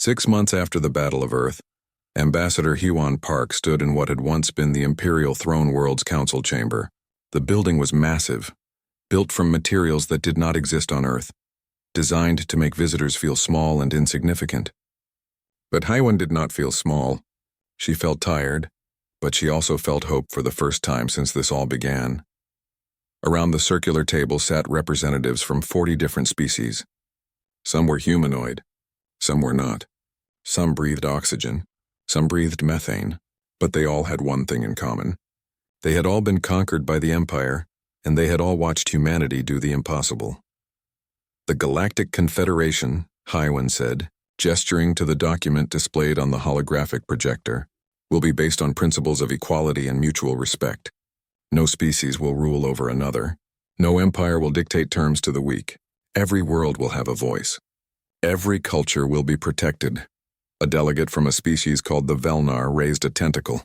6 months after the Battle of Earth, Ambassador Huon Park stood in what had once been the Imperial Throne World's council chamber. The building was massive, built from materials that did not exist on Earth, designed to make visitors feel small and insignificant. But Hywen did not feel small. She felt tired, but she also felt hope for the first time since this all began. Around the circular table sat representatives from 40 different species. Some were humanoid, some were not. Some breathed oxygen, some breathed methane, but they all had one thing in common. They had all been conquered by the Empire, and they had all watched humanity do the impossible. The Galactic Confederation, Hywen said, gesturing to the document displayed on the holographic projector, will be based on principles of equality and mutual respect. No species will rule over another. No empire will dictate terms to the weak. Every world will have a voice. Every culture will be protected. A delegate from a species called the Velnar raised a tentacle.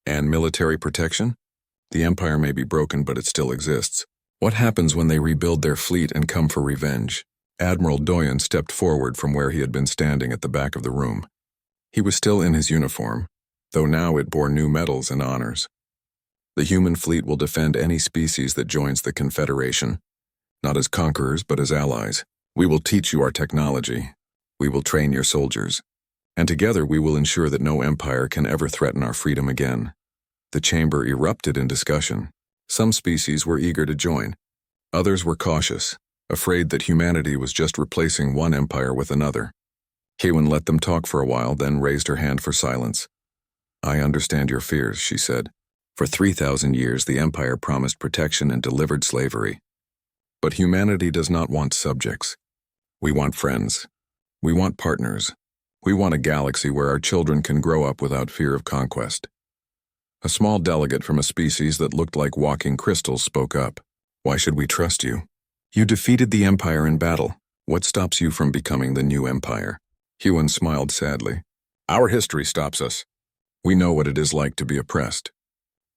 And military protection? The empire may be broken, but it still exists. What happens when they rebuild their fleet and come for revenge? Admiral Doyen stepped forward from where he had been standing at the back of the room. He was still in his uniform, though now it bore new medals and honors. The human fleet will defend any species that joins the Confederation, not as conquerors, but as allies. We will teach you our technology. We will train your soldiers. And together we will ensure that no empire can ever threaten our freedom again. The chamber erupted in discussion. Some species were eager to join. Others were cautious, afraid that humanity was just replacing one empire with another. Hywen let them talk for a while, then raised her hand for silence. I understand your fears, she said. For 3,000 years, the Empire promised protection and delivered slavery. But humanity does not want subjects. We want friends. We want partners. We want a galaxy where our children can grow up without fear of conquest. A small delegate from a species that looked like walking crystals spoke up. Why should we trust you? You defeated the Empire in battle. What stops you from becoming the new Empire? Hywen smiled sadly. Our history stops us. We know what it is like to be oppressed.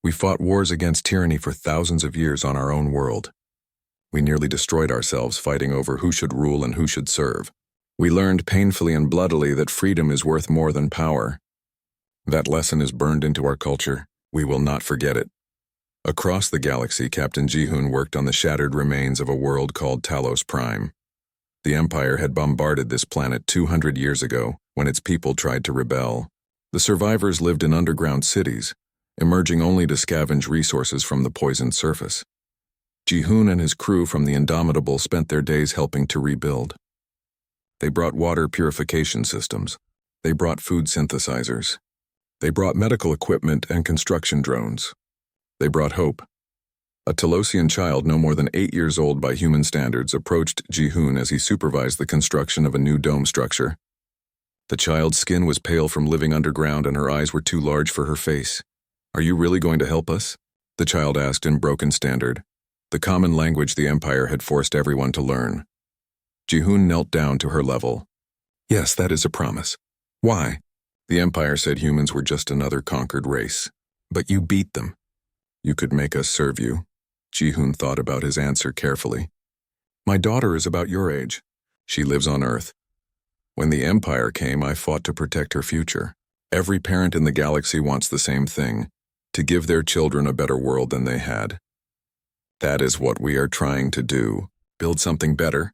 We fought wars against tyranny for thousands of years on our own world. We nearly destroyed ourselves fighting over who should rule and who should serve. We learned painfully and bloodily that freedom is worth more than power. That lesson is burned into our culture. We will not forget it. Across the galaxy, Captain Jihoon worked on the shattered remains of a world called Talos Prime. The Empire had bombarded this planet 200 years ago when its people tried to rebel. The survivors lived in underground cities, emerging only to scavenge resources from the poisoned surface. Jihoon and his crew from the Indomitable spent their days helping to rebuild. They brought water purification systems. They brought food synthesizers. They brought medical equipment and construction drones. They brought hope. A Talosian child no more than 8 years old by human standards approached Jihoon as he supervised the construction of a new dome structure. The child's skin was pale from living underground and her eyes were too large for her face. Are you really going to help us? The child asked in broken standard, the common language the Empire had forced everyone to learn. Jihoon knelt down to her level. Yes, that is a promise. Why? The Empire said humans were just another conquered race. But you beat them. You could make us serve you. Jihoon thought about his answer carefully. My daughter is about your age. She lives on Earth. When the Empire came, I fought to protect her future. Every parent in the galaxy wants the same thing, to give their children a better world than they had. That is what we are trying to do, build something better.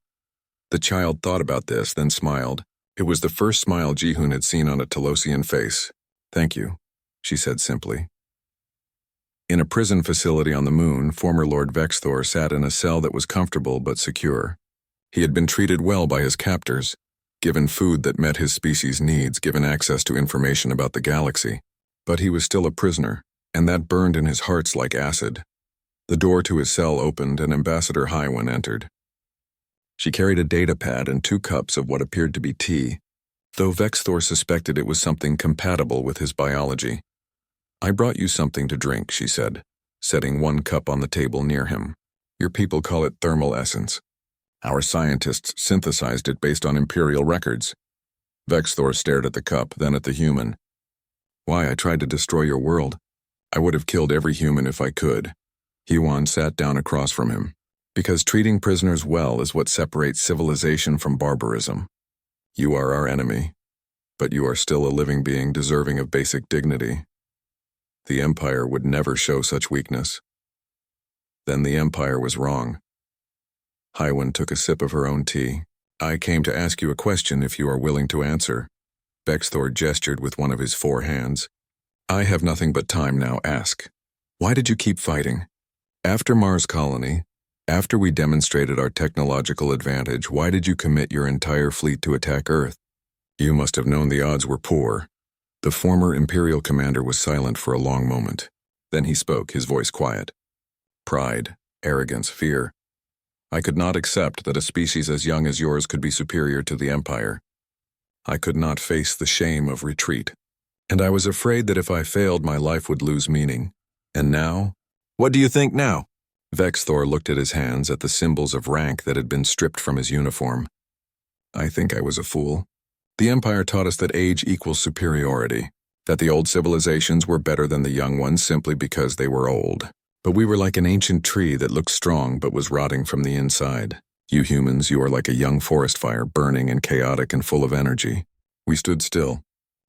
The child thought about this, then smiled. It was the first smile Jihoon had seen on a Talosian face. Thank you, she said simply. In a prison facility on the moon, former Lord Vexthor sat in a cell that was comfortable but secure. He had been treated well by his captors, given food that met his species' needs, given access to information about the galaxy. But he was still a prisoner, and that burned in his heart like acid. The door to his cell opened and Ambassador Hywen entered. She carried a data pad and 2 cups of what appeared to be tea, though Vexthor suspected it was something compatible with his biology. I brought you something to drink, she said, setting 1 cup on the table near him. Your people call it thermal essence. Our scientists synthesized it based on Imperial records. Vexthor stared at the cup, then at the human. Why, I tried to destroy your world. I would have killed every human if I could. Hywen sat down across from him. Because treating prisoners well is what separates civilization from barbarism. You are our enemy. but you are still a living being deserving of basic dignity. The Empire would never show such weakness. Then the Empire was wrong. Hywen took a sip of her own tea. I came to ask you a question if you are willing to answer. Vexthor gestured with one of his 4 hands. I have nothing but time now. Ask. Why did you keep fighting? After Mars colony, after we demonstrated our technological advantage, why did you commit your entire fleet to attack Earth? You must have known the odds were poor. The former Imperial commander was silent for a long moment. Then he spoke, his voice quiet. Pride, arrogance, fear. I could not accept that a species as young as yours could be superior to the Empire. I could not face the shame of retreat. And I was afraid that if I failed, my life would lose meaning. And now? What do you think now? Vexthor looked at his hands, at the symbols of rank that had been stripped from his uniform. I think I was a fool. The Empire taught us that age equals superiority, that the old civilizations were better than the young ones simply because they were old. But we were like an ancient tree that looked strong but was rotting from the inside. You humans, you are like a young forest fire, burning and chaotic and full of energy. We stood still.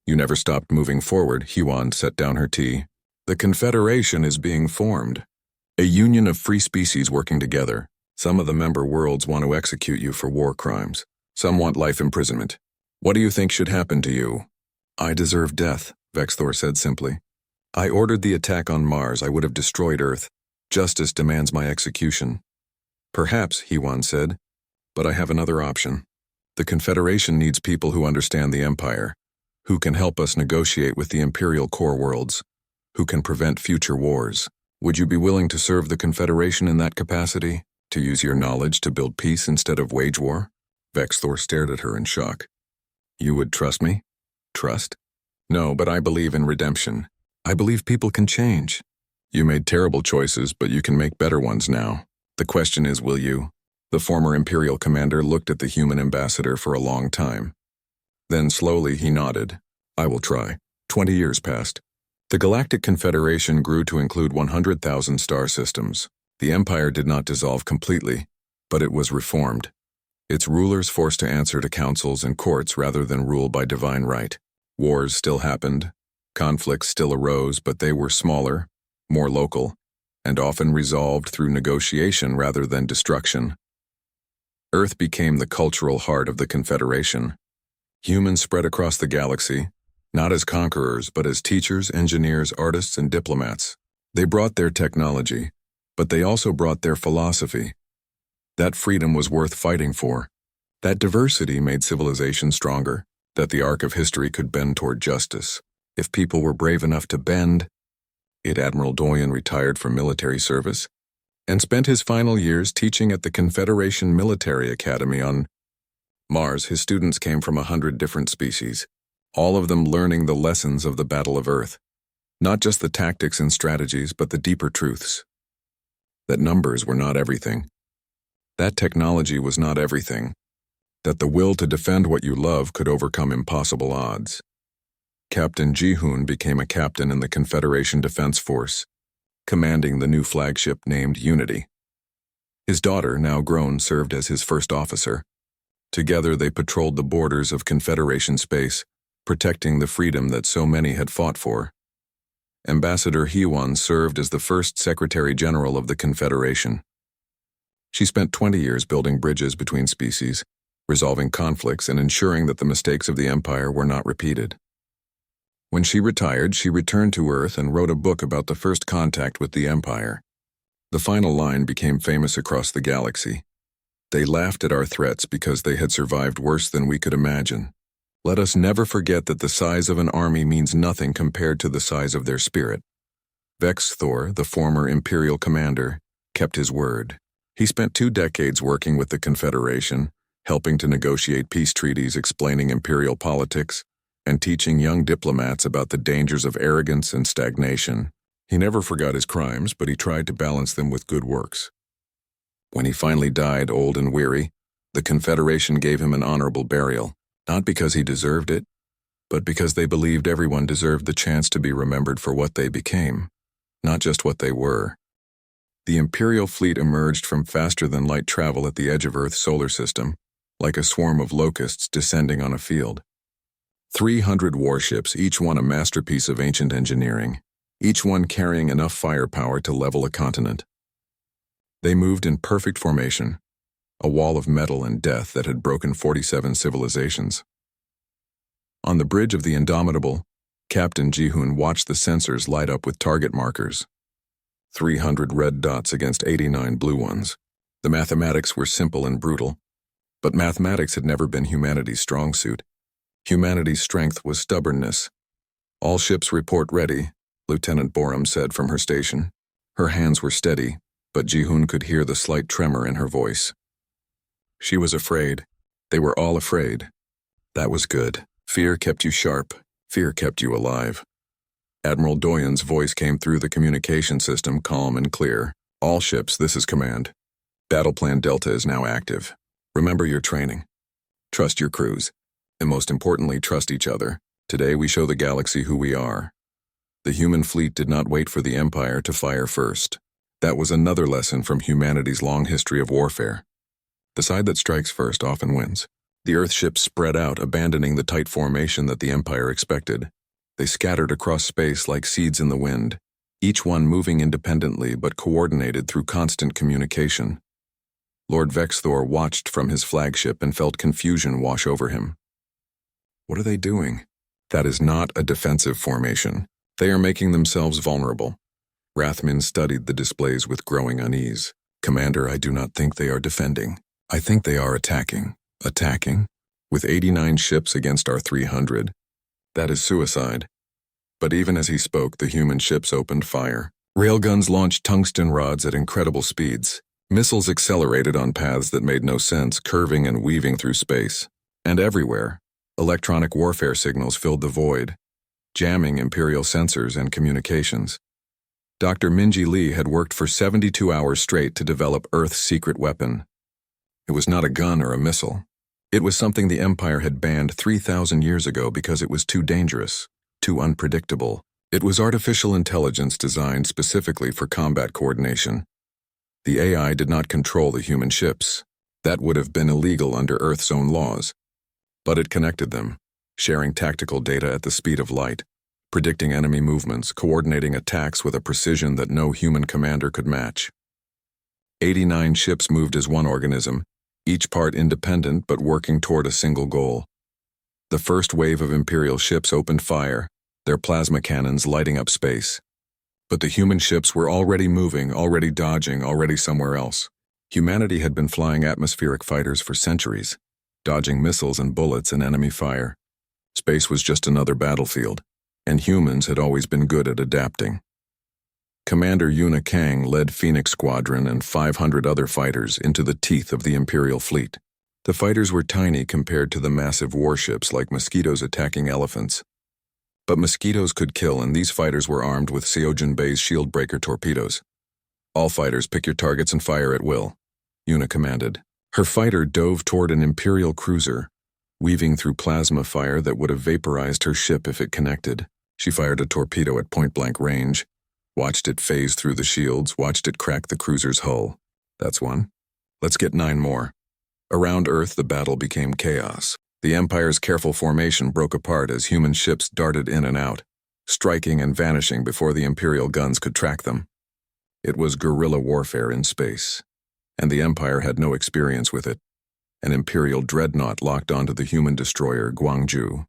You never stopped moving forward. Hywen set down her tea. The Confederation is being formed. A union of free species working together. Some of the member worlds want to execute you for war crimes. Some want life imprisonment. What do you think should happen to you? I deserve death, Vexthor said simply. I ordered the attack on Mars. I would have destroyed Earth. Justice demands my execution. Perhaps, Hywen said, but I have another option. The Confederation needs people who understand the Empire, who can help us negotiate with the Imperial core worlds, who can prevent future wars. Would you be willing to serve the Confederation in that capacity? To use your knowledge to build peace instead of wage war? Vexthor stared at her in shock. You would trust me? Trust? No, but I believe in redemption. I believe people can change. You made terrible choices, but you can make better ones now. The question is, will you? The former Imperial commander looked at the human ambassador for a long time. Then slowly he nodded. I will try. 20 years passed. The Galactic Confederation grew to include 100,000 star systems. The Empire did not dissolve completely, but it was reformed. Its rulers forced to answer to councils and courts rather than rule by divine right. Wars still happened. Conflicts still arose, but they were smaller, more local, and often resolved through negotiation rather than destruction. Earth became the cultural heart of the Confederation. Humans spread across the galaxy, not as conquerors, but as teachers, engineers, artists, and diplomats. They brought their technology, but they also brought their philosophy. That freedom was worth fighting for. That diversity made civilization stronger, that the arc of history could bend toward justice. If people were brave enough to bend, Admiral Doyen retired from military service and spent his final years teaching at the Confederation Military Academy on Mars. His students came from 100 different species, all of them learning the lessons of the Battle of Earth. Not just the tactics and strategies, but the deeper truths. That numbers were not everything. That technology was not everything. That the will to defend what you love could overcome impossible odds. Captain Jihoon became a captain in the Confederation Defense Force, commanding the new flagship named Unity. His daughter, now grown, served as his first officer. Together they patrolled the borders of Confederation space, protecting the freedom that so many had fought for. Ambassador Hywen served as the first Secretary General of the Confederation. She spent 20 years building bridges between species, resolving conflicts and ensuring that the mistakes of the Empire were not repeated. When she retired, she returned to Earth and wrote a book about the first contact with the Empire. The final line became famous across the galaxy. They laughed at our threats because they had survived worse than we could imagine. Let us never forget that the size of an army means nothing compared to the size of their spirit. Vexthor, the former Imperial commander, kept his word. He spent 2 decades working with the Confederation, helping to negotiate peace treaties, explaining imperial politics, and teaching young diplomats about the dangers of arrogance and stagnation. He never forgot his crimes, but he tried to balance them with good works. When he finally died, old and weary, the Confederation gave him an honorable burial, not because he deserved it, but because they believed everyone deserved the chance to be remembered for what they became, not just what they were. The Imperial fleet emerged from faster-than-light travel at the edge of Earth's solar system, like a swarm of locusts descending on a field. 300 warships, each one a masterpiece of ancient engineering, each one carrying enough firepower to level a continent. They moved in perfect formation, a wall of metal and death that had broken 47 civilizations. On the bridge of the Indomitable, Captain Ji-hoon watched the sensors light up with target markers. 300 red dots against 89 blue ones. The mathematics were simple and brutal, but mathematics had never been humanity's strong suit. Humanity's strength was stubbornness. "All ships report ready," Lieutenant Borum said from her station. Her hands were steady, but Ji-hoon could hear the slight tremor in her voice. She was afraid. They were all afraid. That was good. Fear kept you sharp. Fear kept you alive. Admiral Doyen's voice came through the communication system, calm and clear. "All ships, this is command. Battle Plan Delta is now active. Remember your training. Trust your crews. And most importantly, trust each other. Today we show the galaxy who we are." The human fleet did not wait for the Empire to fire first. That was another lesson from humanity's long history of warfare. The side that strikes first often wins. The Earth ships spread out, abandoning the tight formation that the Empire expected. They scattered across space like seeds in the wind, each one moving independently but coordinated through constant communication. Lord Vexthor watched from his flagship and felt confusion wash over him. What are they doing? That is not a defensive formation. They are making themselves vulnerable. Rathmin studied the displays with growing unease. "Commander, I do not think they are defending. I think they are attacking." "Attacking? With 89 ships against our 300? That is suicide." But even as he spoke, the human ships opened fire. Railguns launched tungsten rods at incredible speeds. Missiles accelerated on paths that made no sense, curving and weaving through space. And everywhere, electronic warfare signals filled the void, jamming Imperial sensors and communications. Dr. Minji Lee had worked for 72 hours straight to develop Earth's secret weapon. It was not a gun or a missile. It was something the Empire had banned 3,000 years ago because it was too dangerous, too unpredictable. It was artificial intelligence designed specifically for combat coordination. The AI did not control the human ships. That would have been illegal under Earth's own laws. But it connected them, sharing tactical data at the speed of light, predicting enemy movements, coordinating attacks with a precision that no human commander could match. 89 ships moved as one organism, each part independent but working toward a single goal. The first wave of Imperial ships opened fire, their plasma cannons lighting up space. But the human ships were already moving, already dodging, already somewhere else. Humanity had been flying atmospheric fighters for centuries, dodging missiles and bullets and enemy fire. Space was just another battlefield, and humans had always been good at adapting. Commander Yuna Kang led Phoenix Squadron and 500 other fighters into the teeth of the Imperial fleet. The fighters were tiny compared to the massive warships, like mosquitoes attacking elephants. But mosquitoes could kill, and these fighters were armed with Seojin Bay's shield breaker torpedoes. "All fighters, pick your targets and fire at will," Yuna commanded. Her fighter dove toward an Imperial cruiser, weaving through plasma fire that would have vaporized her ship if it connected. She fired a torpedo at point-blank range, watched it phase through the shields, watched it crack the cruiser's hull. "That's one. Let's get 9 more." Around Earth, the battle became chaos. The Empire's careful formation broke apart as human ships darted in and out, striking and vanishing before the Imperial guns could track them. It was guerrilla warfare in space, and the Empire had no experience with it. An Imperial dreadnought locked onto the human destroyer Gwangju.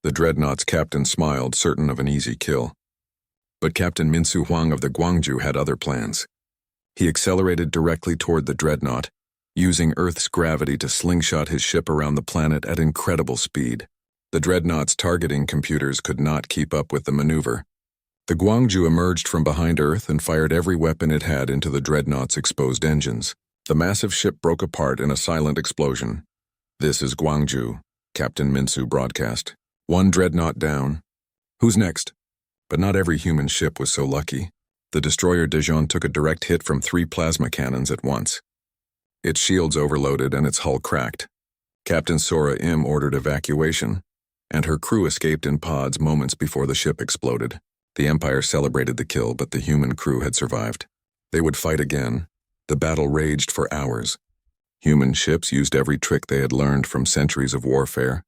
The dreadnought's captain smiled, certain of an easy kill. But Captain Minsu Huang of the Gwangju had other plans. He accelerated directly toward the dreadnought, using Earth's gravity to slingshot his ship around the planet at incredible speed. The dreadnought's targeting computers could not keep up with the maneuver. The Gwangju emerged from behind Earth and fired every weapon it had into the dreadnought's exposed engines. The massive ship broke apart in a silent explosion. "This is Gwangju," Captain Minsu broadcast. "One dreadnought down. Who's next?" But not every human ship was so lucky. The destroyer Daejeon took a direct hit from 3 plasma cannons at once. Its shields overloaded and its hull cracked. Captain Sora Im ordered evacuation, and her crew escaped in pods moments before the ship exploded. The Empire celebrated the kill, but the human crew had survived. They would fight again. The battle raged for hours. Human ships used every trick they had learned from centuries of warfare.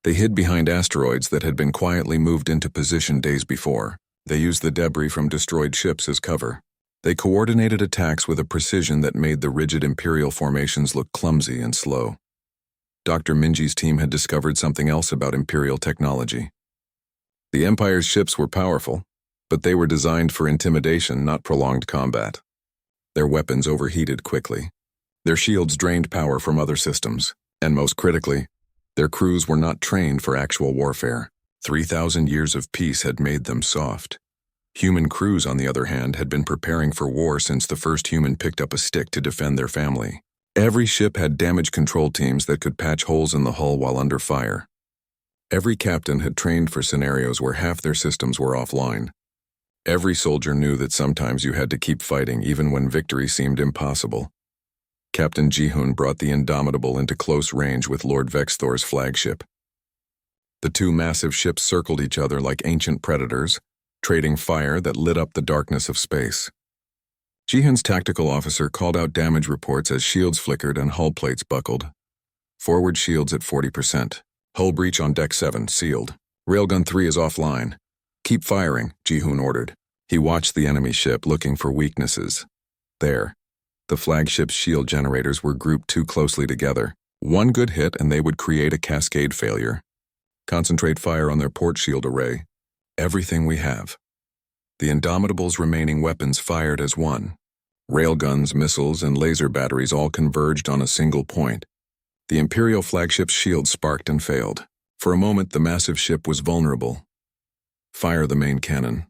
They hid behind asteroids that had been quietly moved into position days before. They used the debris from destroyed ships as cover. They coordinated attacks with a precision that made the rigid Imperial formations look clumsy and slow. Dr. Minji's team had discovered something else about Imperial technology. The Empire's ships were powerful, but they were designed for intimidation, not prolonged combat. Their weapons overheated quickly. Their shields drained power from other systems, and most critically, their crews were not trained for actual warfare. 3,000 years of peace had made them soft. Human crews, on the other hand, had been preparing for war since the first human picked up a stick to defend their family. Every ship had damage control teams that could patch holes in the hull while under fire. Every captain had trained for scenarios where half their systems were offline. Every soldier knew that sometimes you had to keep fighting even when victory seemed impossible. Captain Ji-hoon brought the Indomitable into close range with Lord Vexthor's flagship. The two massive ships circled each other like ancient predators, trading fire that lit up the darkness of space. Ji-hoon's tactical officer called out damage reports as shields flickered and hull plates buckled. Forward shields at 40%. Hull breach on deck 7, sealed. Railgun 3 is offline. Keep firing, Ji-hoon ordered. He watched the enemy ship, looking for weaknesses. There. The flagship's shield generators were grouped too closely together. One good hit and they would create a cascade failure. Concentrate fire on their port shield array. Everything we have. The Indomitable's remaining weapons fired as one. Railguns, missiles, and laser batteries all converged on a single point. The Imperial flagship's shield sparked and failed. For a moment, the massive ship was vulnerable. Fire the main cannon,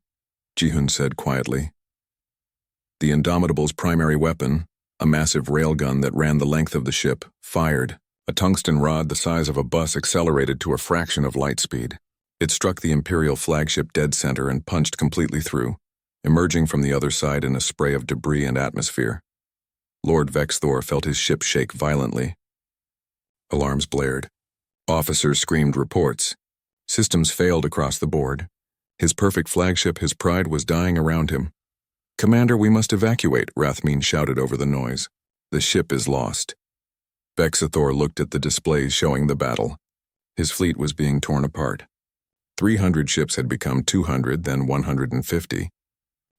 Ji-hoon said quietly. The Indomitable's primary weapon, a massive railgun that ran the length of the ship, fired. A tungsten rod the size of a bus accelerated to a fraction of light speed. It struck the Imperial flagship dead center and punched completely through, emerging from the other side in a spray of debris and atmosphere. Lord Vexthor felt his ship shake violently. Alarms blared. Officers screamed reports. Systems failed across the board. His perfect flagship, his pride, was dying around him. "Commander, we must evacuate," Rathmine shouted over the noise. "The ship is lost." Vexthor looked at the displays showing the battle. His fleet was being torn apart. 300 ships had become 200, then 150.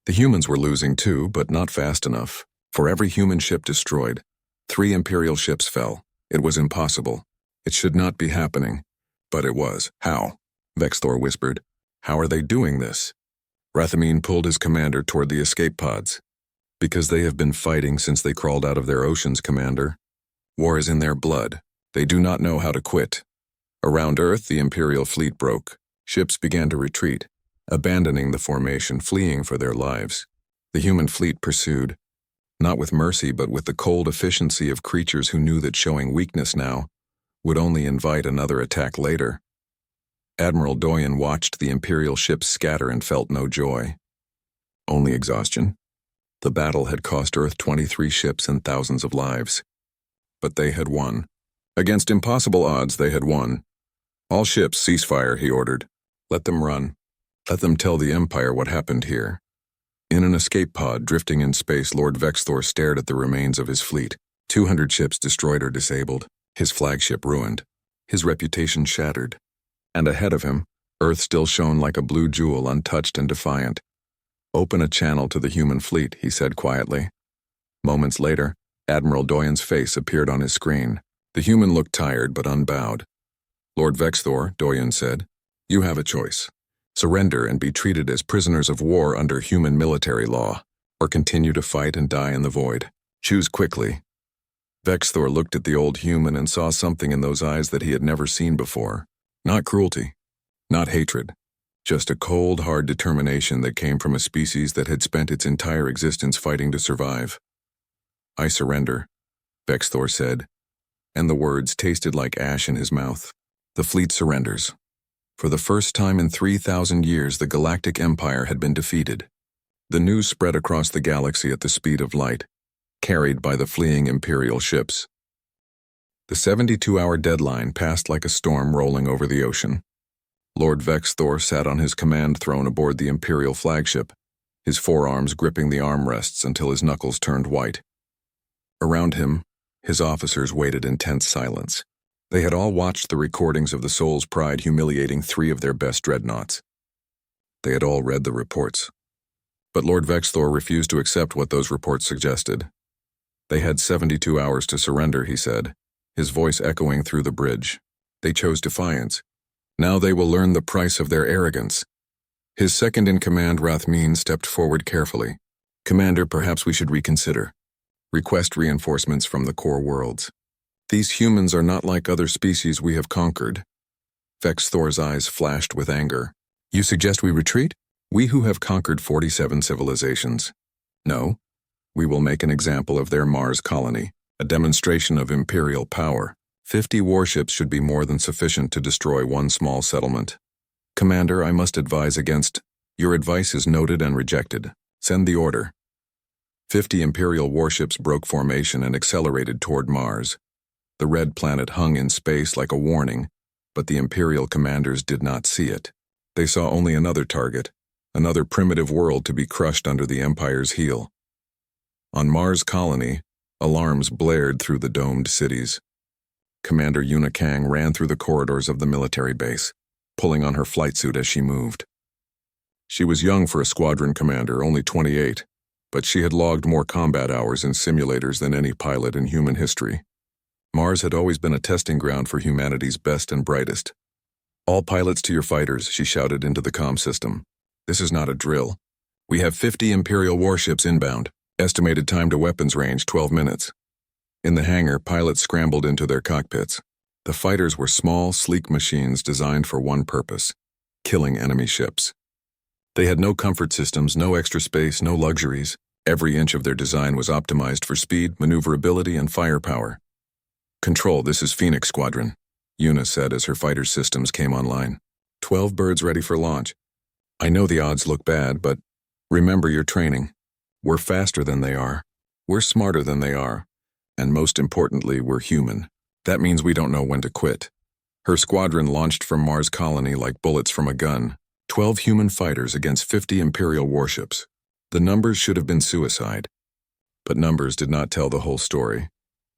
The humans were losing too, but not fast enough. For every human ship destroyed, 3 Imperial ships fell. It was impossible. It should not be happening. But it was. "How?" Vexthor whispered. "How are they doing this?" Rathmine pulled his commander toward the escape pods. "Because they have been fighting since they crawled out of their oceans, Commander. War is in their blood. They do not know how to quit." Around Earth, the Imperial fleet broke. Ships began to retreat, abandoning the formation, fleeing for their lives. The human fleet pursued, not with mercy but with the cold efficiency of creatures who knew that showing weakness now would only invite another attack later. Admiral Doyen watched the Imperial ships scatter and felt no joy. Only exhaustion. The battle had cost Earth 23 ships and thousands of lives. But they had won. Against impossible odds, they had won. "All ships, cease fire," he ordered. "Let them run. Let them tell the Empire what happened here." In an escape pod drifting in space, Lord Vexthor stared at the remains of his fleet. 200 ships destroyed or disabled. His flagship ruined. His reputation shattered. And ahead of him, Earth still shone like a blue jewel, untouched and defiant. "Open a channel to the human fleet," he said quietly. Moments later, Admiral Doyen's face appeared on his screen. The human looked tired but unbowed. "Lord Vexthor," Doyen said, "you have a choice. Surrender and be treated as prisoners of war under human military law, or continue to fight and die in the void. Choose quickly." Vexthor looked at the old human and saw something in those eyes that he had never seen before. Not cruelty, not hatred, just a cold, hard determination that came from a species that had spent its entire existence fighting to survive. "I surrender," Vexthor said, and the words tasted like ash in his mouth. The fleet surrenders. For the first time in 3,000 years, the Galactic Empire had been defeated. The news spread across the galaxy at the speed of light, carried by the fleeing Imperial ships. The 72-hour deadline passed like a storm rolling over the ocean. Lord Vexthor sat on his command throne aboard the Imperial flagship, his forearms gripping the armrests until his knuckles turned white. Around him, his officers waited in tense silence. They had all watched the recordings of the Soul's Pride humiliating 3 of their best dreadnoughts. They had all read the reports. But Lord Vexthor refused to accept what those reports suggested. They had 72 hours to surrender, he said, his voice echoing through the bridge. They chose defiance. Now they will learn the price of their arrogance. His second-in-command, Rathmeen, stepped forward carefully. Commander, perhaps we should reconsider. Request reinforcements from the core worlds. These humans are not like other species we have conquered. Vexthor's eyes flashed with anger. You suggest we retreat? We who have conquered 47 civilizations. No. We will make an example of their Mars colony, a demonstration of imperial power. 50 warships should be more than sufficient to destroy one small settlement. Commander, I must advise against. Your advice is noted and rejected. Send the order. 50 Imperial warships broke formation and accelerated toward Mars. The red planet hung in space like a warning, but the Imperial commanders did not see it. They saw only another target, another primitive world to be crushed under the Empire's heel. On Mars colony, alarms blared through the domed cities. Commander Yuna Kang ran through the corridors of the military base, pulling on her flight suit as she moved. She was young for a squadron commander, only 28, but she had logged more combat hours in simulators than any pilot in human history. Mars had always been a testing ground for humanity's best and brightest. All pilots to your fighters, she shouted into the comm system. This is not a drill. We have 50 Imperial warships inbound. Estimated time to weapons range 12 minutes. In the hangar, pilots scrambled into their cockpits. The fighters were small, sleek machines designed for one purpose: killing enemy ships. They had no comfort systems, no extra space, no luxuries. Every inch of their design was optimized for speed, maneuverability, and firepower. Control, this is Phoenix Squadron, Yuna said as her fighter systems came online. 12 birds ready for launch. I know the odds look bad, but remember your training. We're faster than they are. We're smarter than they are. And most importantly, we're human. That means we don't know when to quit. Her squadron launched from Mars colony like bullets from a gun. 12 human fighters against 50 Imperial warships. The numbers should have been suicide. But numbers did not tell the whole story.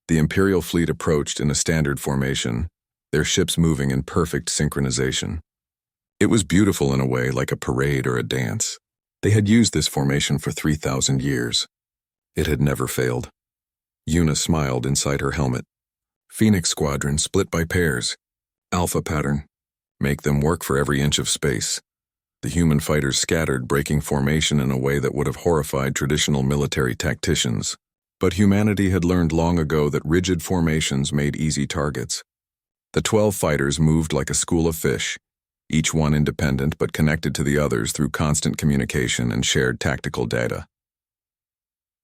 The Imperial fleet approached in a standard formation, their ships moving in perfect synchronization. It was beautiful in a way, like a parade or a dance. They had used this formation for 3,000 years. It had never failed. Yuna smiled inside her helmet. Phoenix Squadron split by pairs. Alpha pattern. Make them work for every inch of space. The human fighters scattered, breaking formation in a way that would have horrified traditional military tacticians. But humanity had learned long ago that rigid formations made easy targets. The 12 fighters moved like a school of fish, each one independent but connected to the others through constant communication and shared tactical data.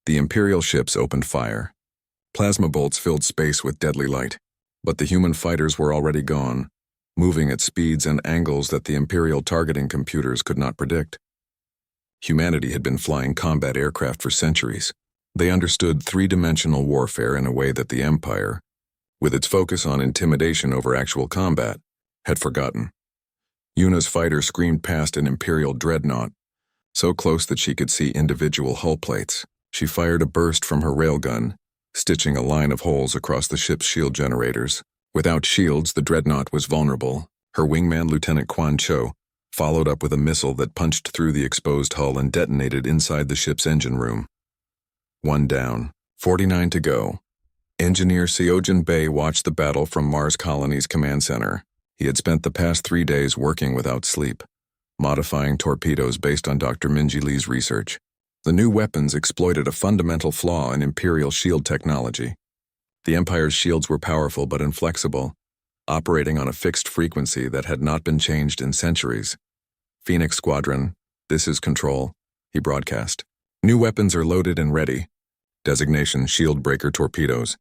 The Imperial ships opened fire. Plasma bolts filled space with deadly light, but the human fighters were already gone, moving at speeds and angles that the Imperial targeting computers could not predict. Humanity had been flying combat aircraft for centuries. They understood three-dimensional warfare in a way that the Empire, with its focus on intimidation over actual combat, had forgotten. Yuna's fighter screamed past an Imperial dreadnought, so close that she could see individual hull plates. She fired a burst from her railgun, stitching a line of holes across the ship's shield generators. Without shields, the dreadnought was vulnerable. Her wingman, Lieutenant Quan Cho, followed up with a missile that punched through the exposed hull and detonated inside the ship's engine room. 1 down, 49 to go. Engineer Seojin Bei watched the battle from Mars Colony's command center. He had spent the past 3 days working without sleep, modifying torpedoes based on Dr. Minji Lee's research. The new weapons exploited a fundamental flaw in Imperial shield technology. The Empire's shields were powerful but inflexible, operating on a fixed frequency that had not been changed in centuries. Phoenix Squadron, this is Control, he broadcast. New weapons are loaded and ready. Designation Shield Breaker torpedoes.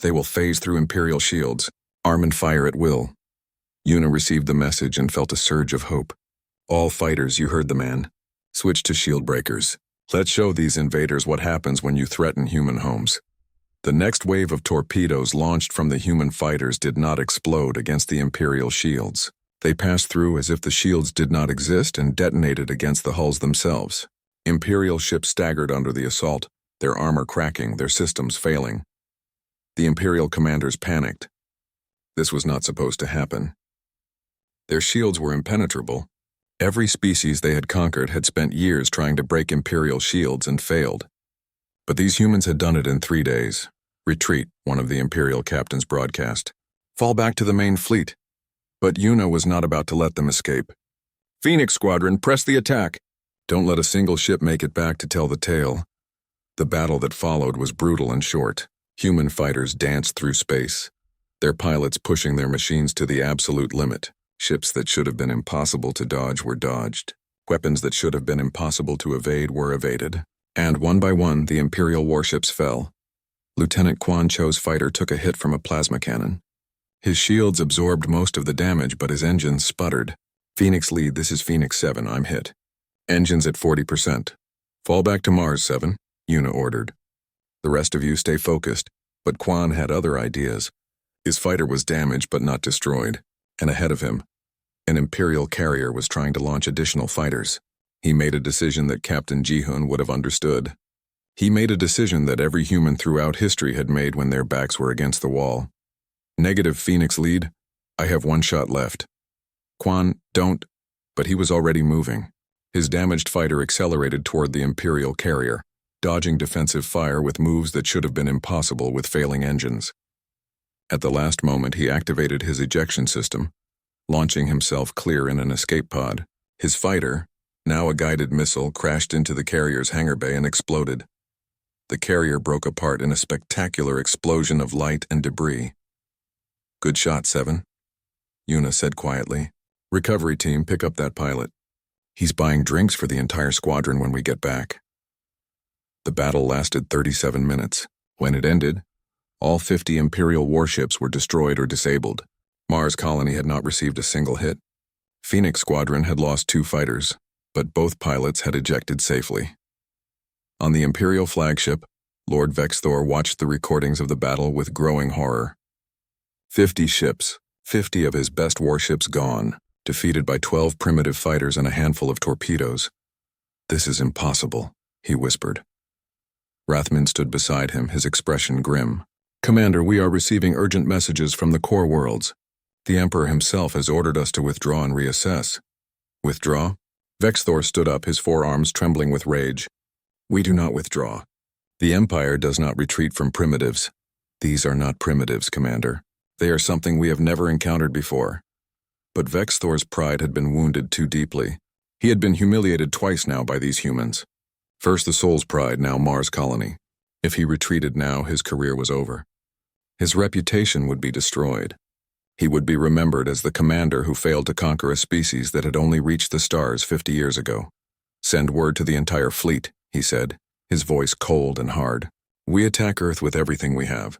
They will phase through Imperial shields, arm and fire at will. Yuna received the message and felt a surge of hope. All fighters, you heard the man. Switch to shield breakers. Let's show these invaders what happens when you threaten human homes. The next wave of torpedoes launched from the human fighters did not explode against the Imperial shields. They passed through as if the shields did not exist and detonated against the hulls themselves. Imperial ships staggered under the assault, their armor cracking, their systems failing. The Imperial commanders panicked. This was not supposed to happen. Their shields were impenetrable. Every species they had conquered had spent years trying to break Imperial shields and failed. But these humans had done it in 3 days. Retreat, one of the Imperial captains broadcast. Fall back to the main fleet. But Yuna was not about to let them escape. Phoenix Squadron, press the attack! Don't let a single ship make it back to tell the tale. The battle that followed was brutal and short. Human fighters danced through space, their pilots pushing their machines to the absolute limit. Ships that should have been impossible to dodge were dodged. Weapons that should have been impossible to evade were evaded. And one by one, the Imperial warships fell. Lieutenant Quan Cho's fighter took a hit from a plasma cannon. His shields absorbed most of the damage, but his engines sputtered. Phoenix Lead, this is Phoenix 7, I'm hit. Engines at 40%. Fall back to Mars, 7, Yuna ordered. The rest of you stay focused, but Quan had other ideas. His fighter was damaged but not destroyed, and ahead of him, an Imperial carrier was trying to launch additional fighters. He made a decision that Captain Ji-hun would have understood. He made a decision that every human throughout history had made when their backs were against the wall. Negative, Phoenix Lead. I have 1 shot left. Quan, don't. But he was already moving. His damaged fighter accelerated toward the Imperial carrier, dodging defensive fire with moves that should have been impossible with failing engines. At the last moment, he activated his ejection system, launching himself clear in an escape pod. His fighter, now a guided missile, crashed into the carrier's hangar bay and exploded. The carrier broke apart in a spectacular explosion of light and debris. Good shot, 7, Yuna said quietly. Recovery team, pick up that pilot. He's buying drinks for the entire squadron when we get back. The battle lasted 37 minutes. When it ended, all 50 Imperial warships were destroyed or disabled. Mars colony had not received a single hit. Phoenix Squadron had lost 2 fighters, but both pilots had ejected safely. On the Imperial flagship, Lord Vexthor watched the recordings of the battle with growing horror. 50 ships, 50 of his best warships gone, defeated by 12 primitive fighters and a handful of torpedoes. This is impossible, he whispered. Rathmin stood beside him, his expression grim. Commander, we are receiving urgent messages from the core worlds. The Emperor himself has ordered us to withdraw and reassess. Withdraw? Vexthor stood up, his forearms trembling with rage. We do not withdraw. The Empire does not retreat from primitives. These are not primitives, Commander. They are something we have never encountered before. But Vexthor's pride had been wounded too deeply. He had been humiliated twice now by these humans. First the Soul's pride, now Mars colony. If he retreated now, his career was over. His reputation would be destroyed. He would be remembered as the commander who failed to conquer a species that had only reached the stars 50 years ago. Send word to the entire fleet, he said, his voice cold and hard. We attack Earth with everything we have.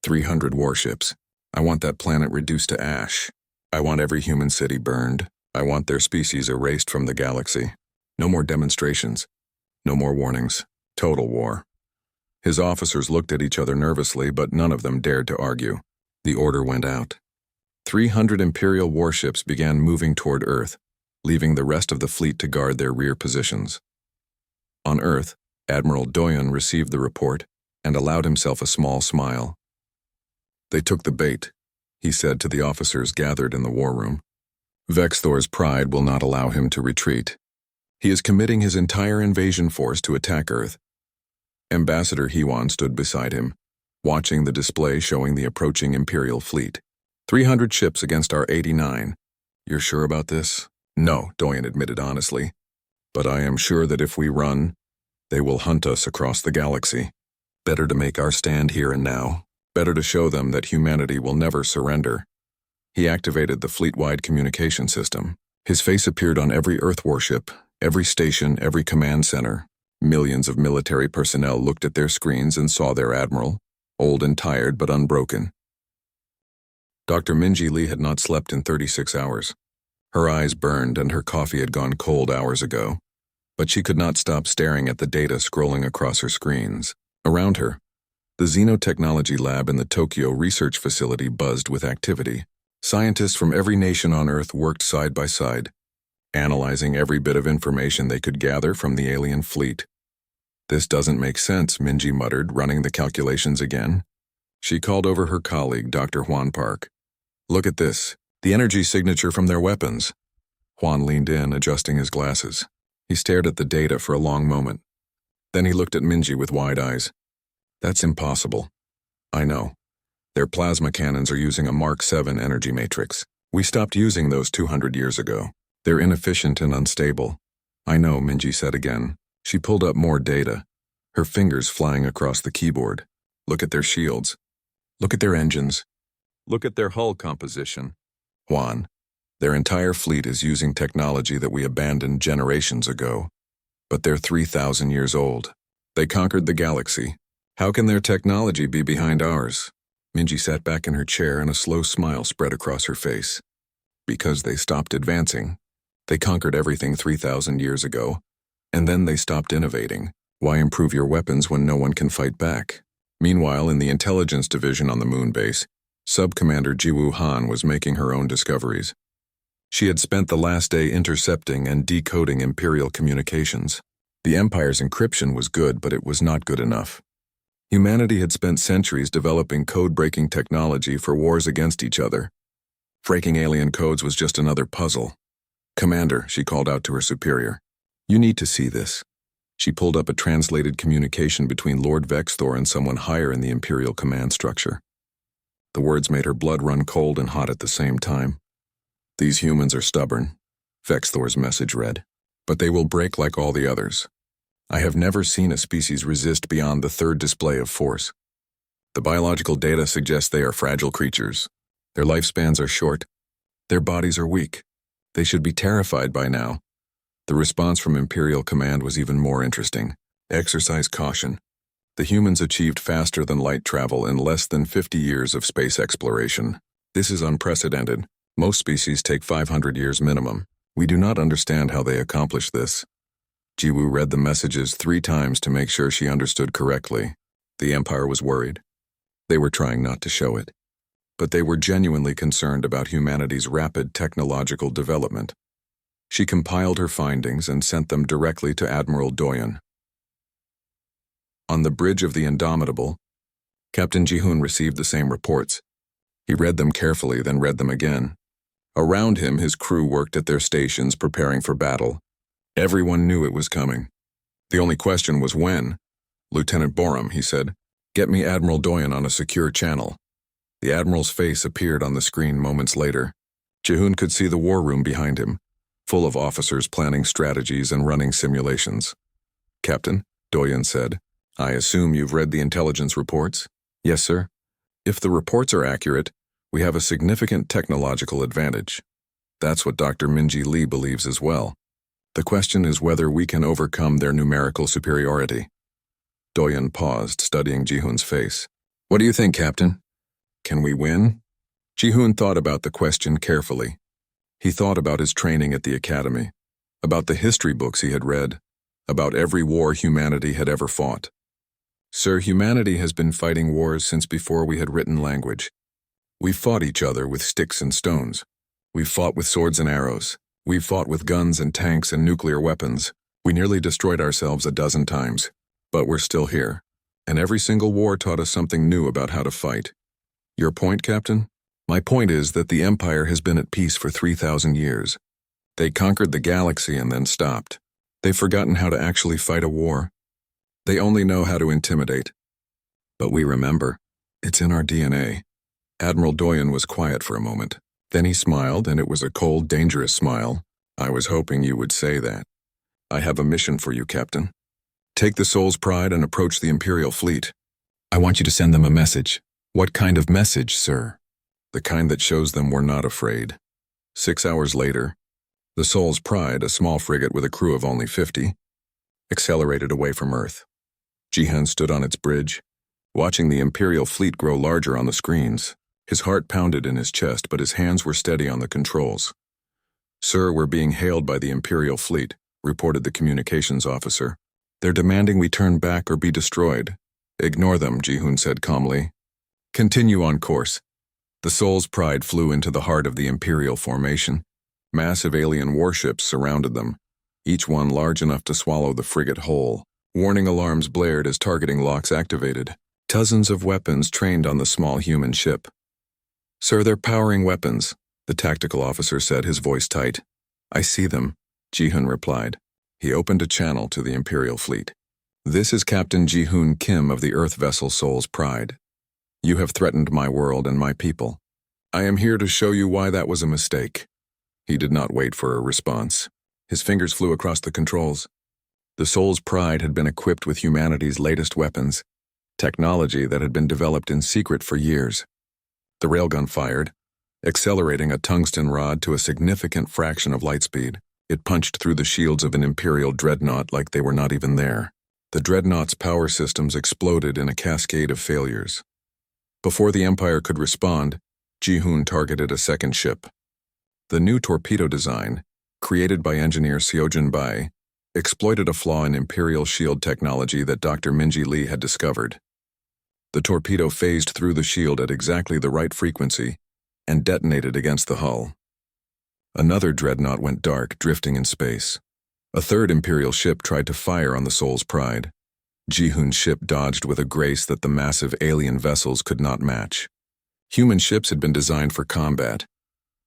300 warships. I want that planet reduced to ash. I want every human city burned. I want their species erased from the galaxy. No more demonstrations. No more warnings. Total war. His officers looked at each other nervously, but none of them dared to argue. The order went out. 300 Imperial warships began moving toward Earth, leaving the rest of the fleet to guard their rear positions. On Earth, Admiral Doyon received the report and allowed himself a small smile. They took the bait, he said to the officers gathered in the war room. Vexthor's pride will not allow him to retreat. He is committing his entire invasion force to attack Earth. Ambassador Hewan stood beside him, watching the display showing the approaching Imperial fleet. 300 ships against our 89. You're sure about this? No, Doyon admitted honestly. But I am sure that if we run, they will hunt us across the galaxy. Better to make our stand here and now. Better to show them that humanity will never surrender. He activated the fleet-wide communication system. His face appeared on every Earth warship, every station, every command center. Millions of military personnel looked at their screens and saw their admiral, old and tired but unbroken. Dr. Minji Lee had not slept in 36 hours. Her eyes burned and her coffee had gone cold hours ago, but she could not stop staring at the data scrolling across her screens. Around her, the Xenotechnology lab in the Tokyo research facility buzzed with activity. Scientists from every nation on Earth worked side by side, analyzing every bit of information they could gather from the alien fleet. This doesn't make sense, Minji muttered, running the calculations again. She called over her colleague, Dr. Juan Park. Look at this. The energy signature from their weapons. Juan leaned in, adjusting his glasses. He stared at the data for a long moment. Then he looked at Minji with wide eyes. That's impossible. I know. Their plasma cannons are using a Mark 7 energy matrix. We stopped using those 200 years ago. They're inefficient and unstable. I know, Minji said again. She pulled up more data, her fingers flying across the keyboard. Look at their shields. Look at their engines. Look at their hull composition. Juan, their entire fleet is using technology that we abandoned generations ago. But they're 3,000 years old. They conquered the galaxy. How can their technology be behind ours? Minji sat back in her chair and a slow smile spread across her face. Because they stopped advancing. They conquered everything 3,000 years ago, and then they stopped innovating. Why improve your weapons when no one can fight back? Meanwhile, in the intelligence division on the moon base, Sub-Commander Jiwoo Han was making her own discoveries. She had spent the last day intercepting and decoding Imperial communications. The Empire's encryption was good, but it was not good enough. Humanity had spent centuries developing code-breaking technology for wars against each other. Breaking alien codes was just another puzzle. Commander, she called out to her superior. You need to see this. She pulled up a translated communication between Lord Vexthor and someone higher in the Imperial command structure. The words made her blood run cold and hot at the same time. These humans are stubborn, Vexthor's message read, but they will break like all the others. I have never seen a species resist beyond the third display of force. The biological data suggests they are fragile creatures. Their lifespans are short. Their bodies are weak. They should be terrified by now. The response from Imperial Command was even more interesting. Exercise caution. The humans achieved faster than light travel in less than 50 years of space exploration. This is unprecedented. Most species take 500 years minimum. We do not understand how they accomplish this. Jiwoo read the messages 3 times to make sure she understood correctly. The Empire was worried. They were trying not to show it. But they were genuinely concerned about humanity's rapid technological development. She compiled her findings and sent them directly to Admiral Doyen. On the bridge of the Indomitable, Captain Ji-hoon received the same reports. He read them carefully, then read them again. Around him, his crew worked at their stations preparing for battle. Everyone knew it was coming. The only question was when. Lieutenant Borum, he said, get me Admiral Doyen on a secure channel. The Admiral's face appeared on the screen moments later. Ji-hoon could see the war room behind him, full of officers planning strategies and running simulations. Captain, Doyen said, I assume you've read the intelligence reports? Yes, sir. If the reports are accurate, we have a significant technological advantage. That's what Dr. Minji Lee believes as well. The question is whether we can overcome their numerical superiority. Doyen paused, studying Ji-hoon's face. What do you think, Captain? Can we win? Ji-hoon thought about the question carefully. He thought about his training at the academy, about the history books he had read, about every war humanity had ever fought. Sir, humanity has been fighting wars since before we had written language. We've fought each other with sticks and stones. We've fought with swords and arrows. We've fought with guns and tanks and nuclear weapons. We nearly destroyed ourselves 12 times. But we're still here. And every single war taught us something new about how to fight. Your point, Captain? My point is that the Empire has been at peace for 3,000 years. They conquered the galaxy and then stopped. They've forgotten how to actually fight a war. They only know how to intimidate. But we remember. It's in our DNA. Admiral Doyen was quiet for a moment. Then he smiled, and it was a cold, dangerous smile. I was hoping you would say that. I have a mission for you, Captain. Take the Soul's Pride and approach the Imperial fleet. I want you to send them a message. What kind of message, sir? The kind that shows them we're not afraid. 6 hours later, the Soul's Pride, a small frigate with a crew of only 50, accelerated away from Earth. Ji-hoon stood on its bridge, watching the Imperial fleet grow larger on the screens. His heart pounded in his chest, but his hands were steady on the controls. Sir, we're being hailed by the Imperial fleet, reported the communications officer. They're demanding we turn back or be destroyed. Ignore them, Ji-hoon said calmly. Continue on course. The Soul's Pride flew into the heart of the Imperial formation. Massive alien warships surrounded them, each one large enough to swallow the frigate whole. Warning alarms blared as targeting locks activated. Dozens of weapons trained on the small human ship. Sir, they're powering weapons, the tactical officer said, his voice tight. I see them, Ji-hoon replied. He opened a channel to the Imperial fleet. This is Captain Ji-hoon Kim of the Earth vessel Soul's Pride. You have threatened my world and my people. I am here to show you why that was a mistake. He did not wait for a response. His fingers flew across the controls. The Soul's Pride had been equipped with humanity's latest weapons, technology that had been developed in secret for years. The railgun fired, accelerating a tungsten rod to a significant fraction of light speed. It punched through the shields of an Imperial dreadnought like they were not even there. The dreadnought's power systems exploded in a cascade of failures. Before the Empire could respond, Ji-hoon targeted a second ship. The new torpedo design, created by engineer Seojin Bai, exploited a flaw in Imperial shield technology that Dr. Minji Lee had discovered. The torpedo phased through the shield at exactly the right frequency and detonated against the hull. Another dreadnought went dark, drifting in space. A third Imperial ship tried to fire on the Soul's Pride. Ji-hoon's ship dodged with a grace that the massive alien vessels could not match. Human ships had been designed for combat,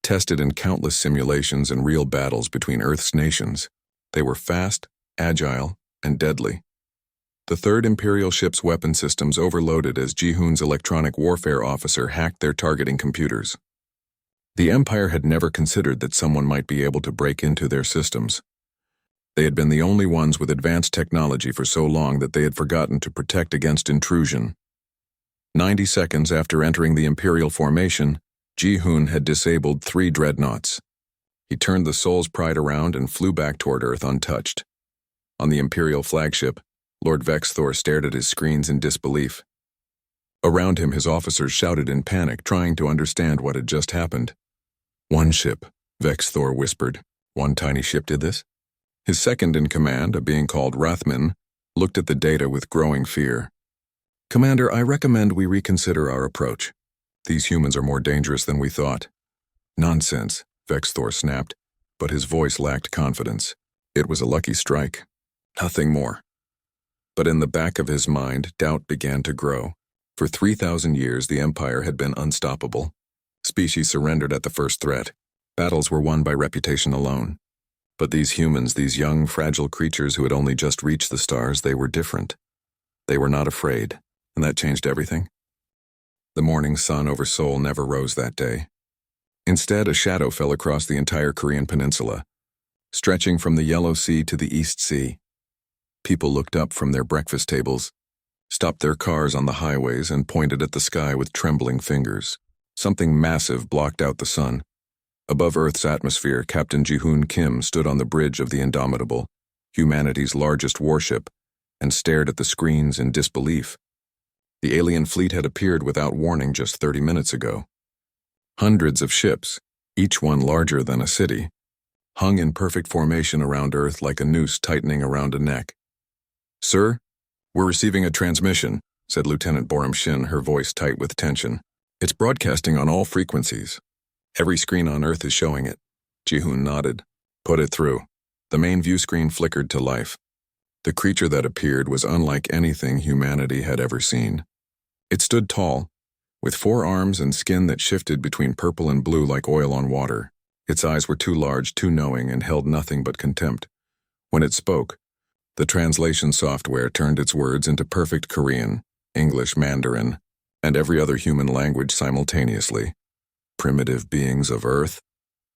tested in countless simulations and real battles between Earth's nations. They were fast, agile, and deadly. The third Imperial ship's weapon systems overloaded as Ji-hoon's electronic warfare officer hacked their targeting computers. The Empire had never considered that someone might be able to break into their systems. They had been the only ones with advanced technology for so long that they had forgotten to protect against intrusion. 90 seconds after entering the Imperial formation, Ji-hoon had disabled 3 dreadnoughts. He turned the Soul's Pride around and flew back toward Earth untouched. On the Imperial flagship, Lord Vexthor stared at his screens in disbelief. Around him, his officers shouted in panic, trying to understand what had just happened. One ship, Vexthor whispered. One tiny ship did this? His second in command, a being called Rathman, looked at the data with growing fear. Commander, I recommend we reconsider our approach. These humans are more dangerous than we thought. Nonsense, Vexthor snapped, but his voice lacked confidence. It was a lucky strike. Nothing more. But in the back of his mind, doubt began to grow. For 3,000 years, the Empire had been unstoppable. Species surrendered at the first threat. Battles were won by reputation alone. But these humans, these young, fragile creatures who had only just reached the stars, they were different. They were not afraid, and that changed everything. The morning sun over Seoul never rose that day. Instead, a shadow fell across the entire Korean peninsula, stretching from the Yellow Sea to the East Sea. People looked up from their breakfast tables, stopped their cars on the highways, and pointed at the sky with trembling fingers. Something massive blocked out the sun. Above Earth's atmosphere, Captain Ji-hoon Kim stood on the bridge of the Indomitable, humanity's largest warship, and stared at the screens in disbelief. The alien fleet had appeared without warning just 30 minutes ago. Hundreds of ships, each one larger than a city, hung in perfect formation around Earth like a noose tightening around a neck. Sir, we're receiving a transmission, said Lieutenant Boram Shin, her voice tight with tension. It's broadcasting on all frequencies. Every screen on Earth is showing it. Ji-hoon nodded. Put it through. The main view screen flickered to life. The creature that appeared was unlike anything humanity had ever seen. It stood tall, with 4 arms and skin that shifted between purple and blue like oil on water. Its eyes were too large, too knowing, and held nothing but contempt. When it spoke, the translation software turned its words into perfect Korean, English, Mandarin, and every other human language simultaneously. Primitive beings of Earth,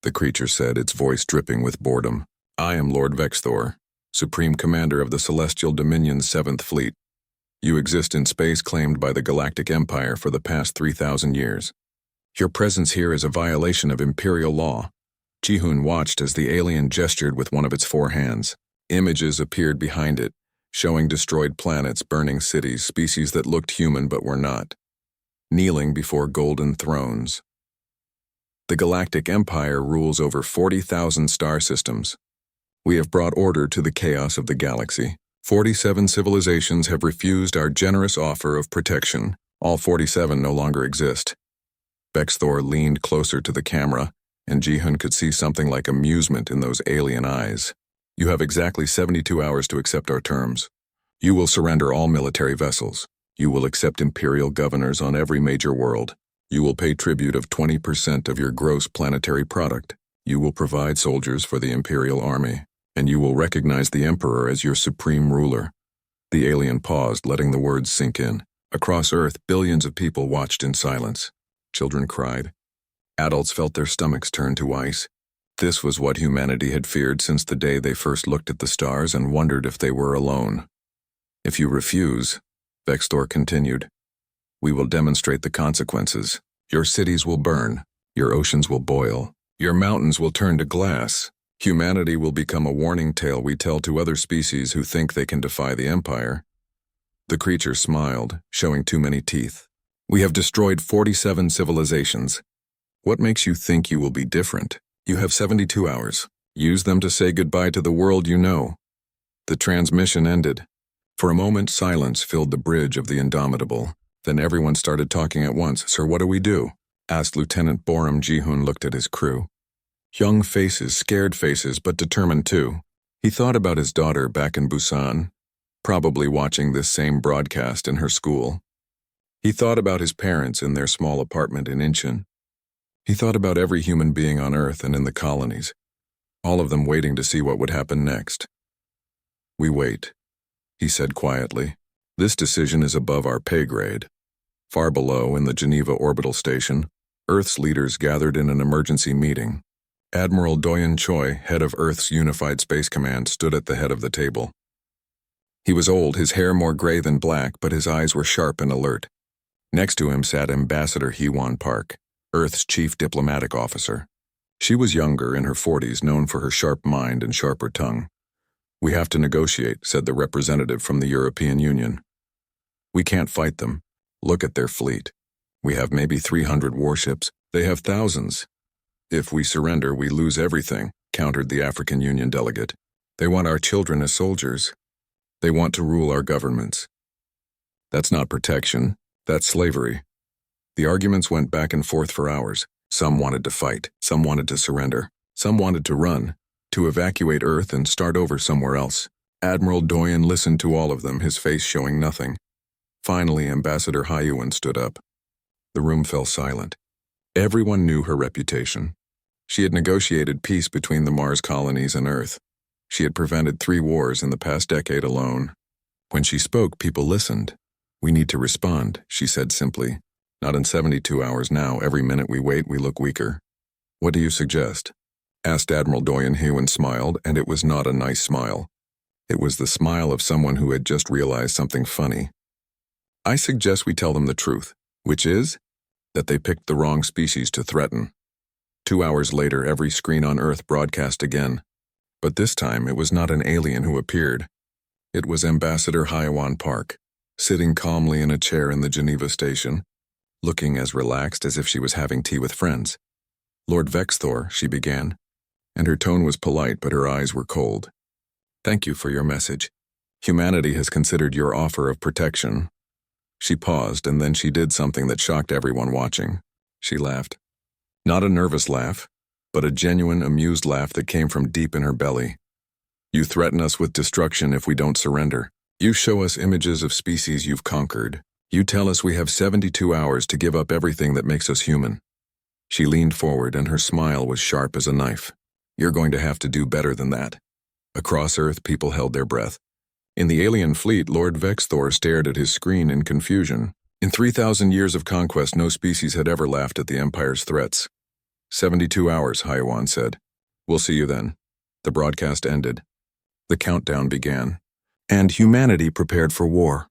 the creature said, its voice dripping with boredom. I am Lord Vexthor, Supreme Commander of the Celestial Dominion's 7th Fleet. You exist in space claimed by the Galactic Empire for the past 3,000 years. Your presence here is a violation of Imperial law. Ji-hoon watched as the alien gestured with one of its 4 hands. Images appeared behind it, showing destroyed planets, burning cities, species that looked human but were not, kneeling before golden thrones. The Galactic Empire rules over 40,000 star systems. We have brought order to the chaos of the galaxy. 47 civilizations have refused our generous offer of protection. All 47 no longer exist. Vexthor leaned closer to the camera, and Ji-hoon could see something like amusement in those alien eyes. You have exactly 72 hours to accept our terms. You will surrender all military vessels. You will accept imperial governors on every major world. You will pay tribute of 20% of your gross planetary product. You will provide soldiers for the Imperial Army, and you will recognize the Emperor as your supreme ruler." The alien paused, letting the words sink in. Across Earth, billions of people watched in silence. Children cried. Adults felt their stomachs turn to ice. This was what humanity had feared since the day they first looked at the stars and wondered if they were alone. "If you refuse," Vextor continued, "we will demonstrate the consequences. Your cities will burn. Your oceans will boil. Your mountains will turn to glass. Humanity will become a warning tale we tell to other species who think they can defy the Empire." The creature smiled, showing too many teeth. "We have destroyed 47 civilizations. What makes you think you will be different? You have 72 hours. Use them to say goodbye to the world you know." The transmission ended. For a moment, silence filled the bridge of the Indomitable. Then everyone started talking at once. "Sir, what do we do?" asked Lieutenant Borum. Jihun looked at his crew. Young faces, scared faces, but determined too. He thought about his daughter back in Busan, probably watching this same broadcast in her school. He thought about his parents in their small apartment in Incheon. He thought about every human being on Earth and in the colonies, all of them waiting to see what would happen next. "We wait," he said quietly. "This decision is above our pay grade." Far below, in the Geneva orbital station, Earth's leaders gathered in an emergency meeting. Admiral Doyen Choi, head of Earth's Unified Space Command, stood at the head of the table. He was old, his hair more gray than black, but his eyes were sharp and alert. Next to him sat Ambassador HFY Park, Earth's chief diplomatic officer. She was younger, in her 40s, known for her sharp mind and sharper tongue. "We have to negotiate," said the representative from the European Union. "We can't fight them. Look at their fleet. We have maybe 300 warships. They have thousands. If we surrender, we lose everything," countered the African Union delegate. "They want our children as soldiers. They want to rule our governments. That's not protection. That's slavery." The arguments went back and forth for hours. Some wanted to fight. Some wanted to surrender. Some wanted to run, to evacuate Earth and start over somewhere else. Admiral Doyen listened to all of them, his face showing nothing. Finally, Ambassador Hyuan stood up. The room fell silent. Everyone knew her reputation. She had negotiated peace between the Mars colonies and Earth. She had prevented 3 wars in the past decade alone. When she spoke, people listened. "We need to respond," she said simply. "Not in 72 hours now. Every minute we wait, we look weaker." "What do you suggest?" asked Admiral Doyen. Hyuan smiled, and it was not a nice smile. It was the smile of someone who had just realized something funny. "I suggest we tell them the truth, which is that they picked the wrong species to threaten." 2 hours later, every screen on Earth broadcast again. But this time, it was not an alien who appeared. It was Ambassador HFY Park, sitting calmly in a chair in the Geneva station, looking as relaxed as if she was having tea with friends. "Lord Vextor," she began, and her tone was polite, but her eyes were cold. "Thank you for your message. Humanity has considered your offer of protection." She paused, and then she did something that shocked everyone watching. She laughed. Not a nervous laugh, but a genuine, amused laugh that came from deep in her belly. "You threaten us with destruction if we don't surrender. You show us images of species you've conquered. You tell us we have 72 hours to give up everything that makes us human." She leaned forward, and her smile was sharp as a knife. "You're going to have to do better than that." Across Earth, people held their breath. In the alien fleet, Lord Vextor stared at his screen in confusion. In 3,000 years of conquest, no species had ever laughed at the Empire's threats. 72 hours, HFY said. "We'll see you then." The broadcast ended. The countdown began. And humanity prepared for war.